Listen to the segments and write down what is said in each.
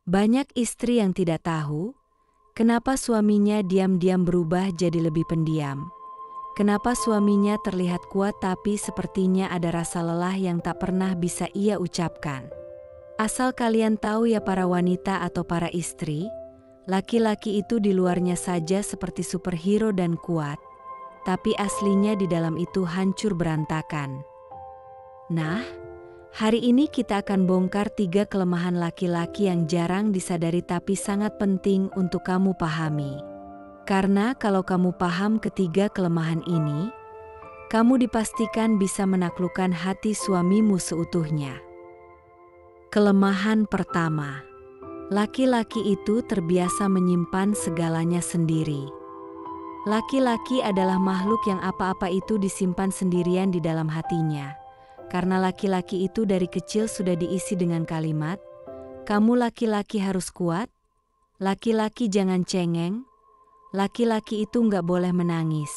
Banyak istri yang tidak tahu kenapa suaminya diam-diam berubah jadi lebih pendiam. Kenapa suaminya terlihat kuat tapi sepertinya ada rasa lelah yang tak pernah bisa ia ucapkan. Asal kalian tahu ya para wanita atau para istri, laki-laki itu di luarnya saja seperti superhero dan kuat, tapi aslinya di dalam itu hancur berantakan. Nah, hari ini kita akan bongkar 3 kelemahan laki-laki yang jarang disadari tapi sangat penting untuk kamu pahami. Karena kalau kamu paham ketiga kelemahan ini, kamu dipastikan bisa menaklukkan hati suamimu seutuhnya. Kelemahan pertama, laki-laki itu terbiasa menyimpan segalanya sendiri. Laki-laki adalah makhluk yang apa-apa itu disimpan sendirian di dalam hatinya. Karena laki-laki itu dari kecil sudah diisi dengan kalimat, "Kamu laki-laki harus kuat, laki-laki jangan cengeng, laki-laki itu nggak boleh menangis."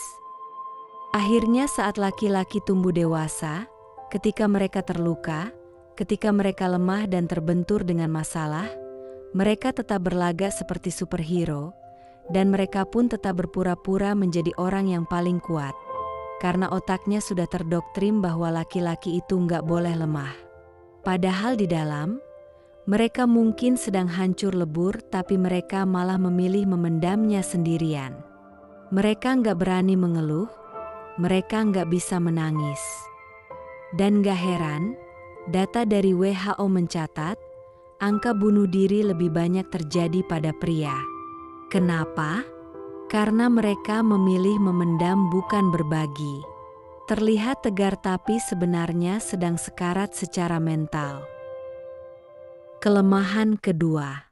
Akhirnya saat laki-laki tumbuh dewasa, ketika mereka terluka, ketika mereka lemah dan terbentur dengan masalah, mereka tetap berlagak seperti superhero, dan mereka pun tetap berpura-pura menjadi orang yang paling kuat. Karena otaknya sudah terdoktrin bahwa laki-laki itu nggak boleh lemah. Padahal di dalam, mereka mungkin sedang hancur lebur tapi mereka malah memilih memendamnya sendirian. Mereka nggak berani mengeluh, mereka nggak bisa menangis. Dan gak heran, data dari WHO mencatat, angka bunuh diri lebih banyak terjadi pada pria. Kenapa? Karena mereka memilih memendam bukan berbagi. Terlihat tegar tapi sebenarnya sedang sekarat secara mental. Kelemahan kedua,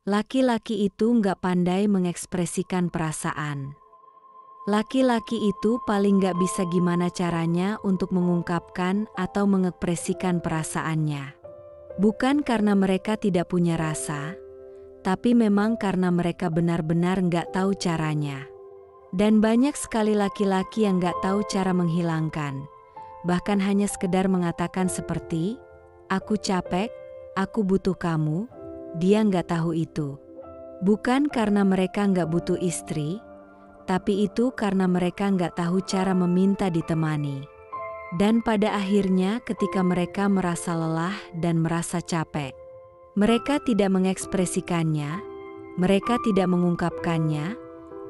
laki-laki itu nggak pandai mengekspresikan perasaan. Laki-laki itu paling nggak bisa gimana caranya untuk mengungkapkan atau mengekspresikan perasaannya. Bukan karena mereka tidak punya rasa, tapi memang karena mereka benar-benar nggak tahu caranya. Dan banyak sekali laki-laki yang nggak tahu cara menghilangkan. Bahkan hanya sekedar mengatakan seperti, "Aku capek, aku butuh kamu." Dia nggak tahu itu. Bukan karena mereka nggak butuh istri, tapi itu karena mereka nggak tahu cara meminta ditemani. Dan pada akhirnya ketika mereka merasa lelah dan merasa capek, mereka tidak mengekspresikannya, mereka tidak mengungkapkannya,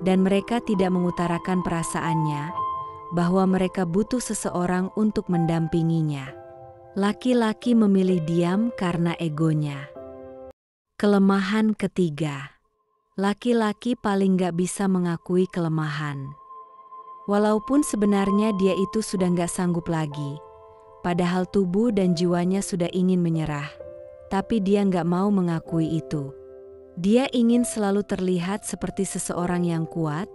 dan mereka tidak mengutarakan perasaannya, bahwa mereka butuh seseorang untuk mendampinginya. Laki-laki memilih diam karena egonya. Kelemahan ketiga, laki-laki paling gak bisa mengakui kelemahan. Walaupun sebenarnya dia itu sudah gak sanggup lagi, padahal tubuh dan jiwanya sudah ingin menyerah. Tapi dia nggak mau mengakui itu. Dia ingin selalu terlihat seperti seseorang yang kuat,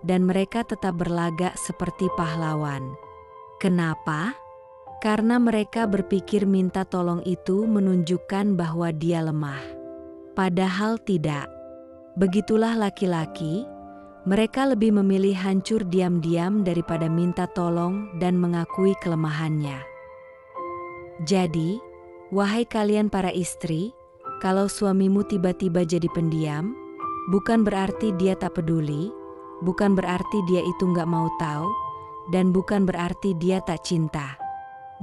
dan mereka tetap berlagak seperti pahlawan. Kenapa? Karena mereka berpikir minta tolong itu menunjukkan bahwa dia lemah. Padahal tidak. Begitulah laki-laki, mereka lebih memilih hancur diam-diam daripada minta tolong dan mengakui kelemahannya. Jadi, wahai kalian para istri, kalau suamimu tiba-tiba jadi pendiam, bukan berarti dia tak peduli, bukan berarti dia itu nggak mau tahu, dan bukan berarti dia tak cinta.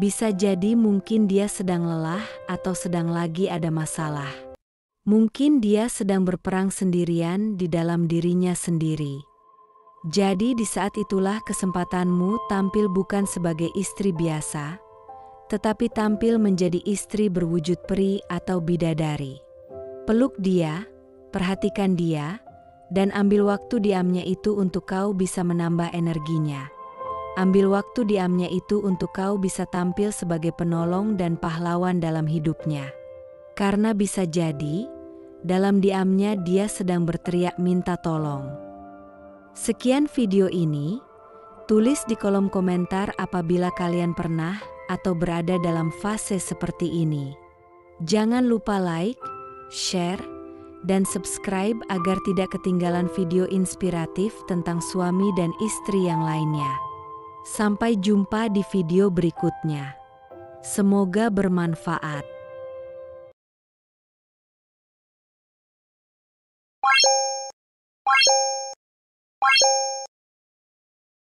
Bisa jadi mungkin dia sedang lelah atau sedang lagi ada masalah. Mungkin dia sedang berperang sendirian di dalam dirinya sendiri. Jadi di saat itulah kesempatanmu tampil bukan sebagai istri biasa, tetapi tampil menjadi istri berwujud peri atau bidadari. Peluk dia, perhatikan dia, dan ambil waktu diamnya itu untuk kau bisa menambah energinya. Ambil waktu diamnya itu untuk kau bisa tampil sebagai penolong dan pahlawan dalam hidupnya. Karena bisa jadi, dalam diamnya dia sedang berteriak minta tolong. Sekian video ini, tulis di kolom komentar apabila kalian pernah atau berada dalam fase seperti ini. Jangan lupa like, share, dan subscribe agar tidak ketinggalan video inspiratif tentang suami dan istri yang lainnya. Sampai jumpa di video berikutnya. Semoga bermanfaat.